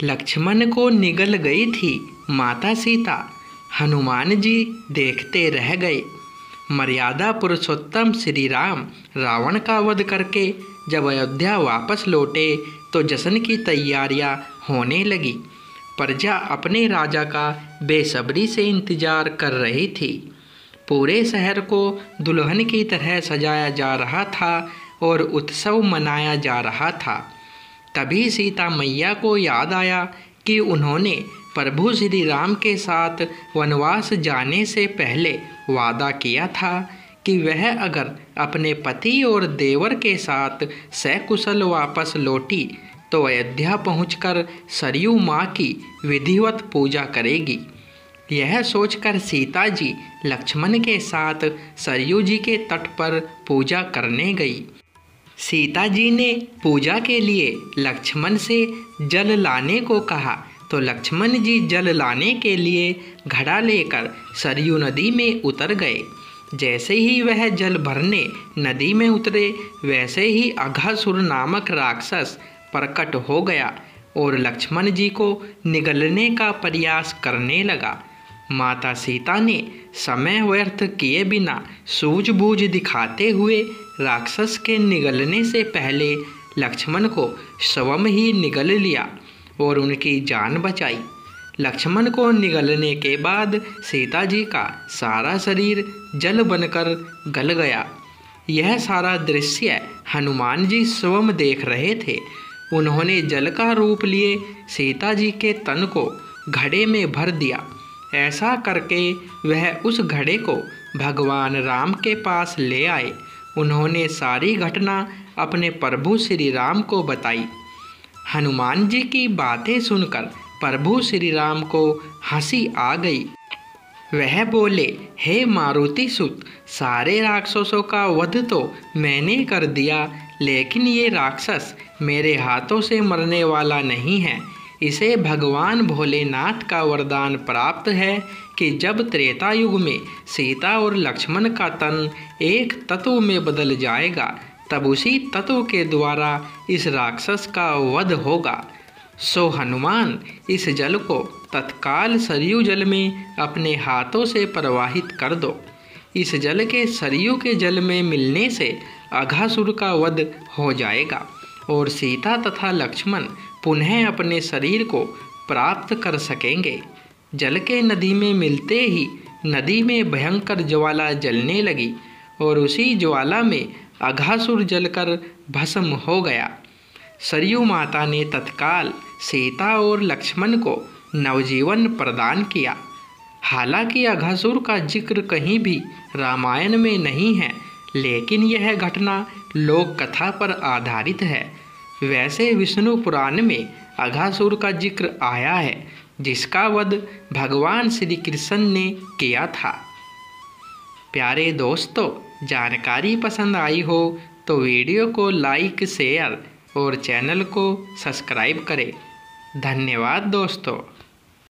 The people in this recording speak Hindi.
लक्ष्मण को निगल गई थी माता सीता। हनुमान जी देखते रह गए। मर्यादा पुरुषोत्तम श्री राम रावण का वध करके जब अयोध्या वापस लौटे तो जश्न की तैयारियां होने लगी। प्रजा अपने राजा का बेसब्री से इंतजार कर रही थी। पूरे शहर को दुल्हन की तरह सजाया जा रहा था और उत्सव मनाया जा रहा था। तभी सीता मैया को याद आया कि उन्होंने प्रभु श्री राम के साथ वनवास जाने से पहले वादा किया था कि वह अगर अपने पति और देवर के साथ सकुशल वापस लौटी तो अयोध्या पहुंचकर सरयू माँ की विधिवत पूजा करेगी। यह सोचकर सीता जी लक्ष्मण के साथ सरयू जी के तट पर पूजा करने गई। सीता जी ने पूजा के लिए लक्ष्मण से जल लाने को कहा तो लक्ष्मण जी जल लाने के लिए घड़ा लेकर सरयू नदी में उतर गए। जैसे ही वह जल भरने नदी में उतरे वैसे ही अघासुर नामक राक्षस प्रकट हो गया और लक्ष्मण जी को निगलने का प्रयास करने लगा। माता सीता ने समय व्यर्थ किए बिना सूझबूझ दिखाते हुए राक्षस के निगलने से पहले लक्ष्मण को स्वयं ही निगल लिया और उनकी जान बचाई। लक्ष्मण को निगलने के बाद सीता जी का सारा शरीर जल बनकर गल गया। यह सारा दृश्य हनुमान जी स्वयं देख रहे थे। उन्होंने जल का रूप लिए सीता जी के तन को घड़े में भर दिया। ऐसा करके वह उस घड़े को भगवान राम के पास ले आए। उन्होंने सारी घटना अपने प्रभु श्री राम को बताई। हनुमान जी की बातें सुनकर प्रभु श्री राम को हंसी आ गई। वह बोले, हे मारुति सुत, सारे राक्षसों का वध तो मैंने कर दिया, लेकिन ये राक्षस मेरे हाथों से मरने वाला नहीं है। इसे भगवान भोलेनाथ का वरदान प्राप्त है कि जब त्रेता युग में सीता और लक्ष्मण का तन एक तत्व में बदल जाएगा तब उसी तत्व के द्वारा इस राक्षस का वध होगा। सो हनुमान इस जल को तत्काल सरयू जल में अपने हाथों से प्रवाहित कर दो। इस जल के सरयू के जल में मिलने से अघासुर का वध हो जाएगा और सीता तथा लक्ष्मण पुनः अपने शरीर को प्राप्त कर सकेंगे। जल के नदी में मिलते ही नदी में भयंकर ज्वाला जलने लगी और उसी ज्वाला में अघासुर जलकर भस्म हो गया। सरयू माता ने तत्काल सीता और लक्ष्मण को नवजीवन प्रदान किया। हालांकि अघासुर का जिक्र कहीं भी रामायण में नहीं है, लेकिन यह घटना लोक कथा पर आधारित है। वैसे विष्णु पुराण में अघासुर का जिक्र आया है, जिसका वध भगवान श्री कृष्ण ने किया था। प्यारे दोस्तों, जानकारी पसंद आई हो तो वीडियो को लाइक, शेयर और चैनल को सब्सक्राइब करें। धन्यवाद दोस्तों।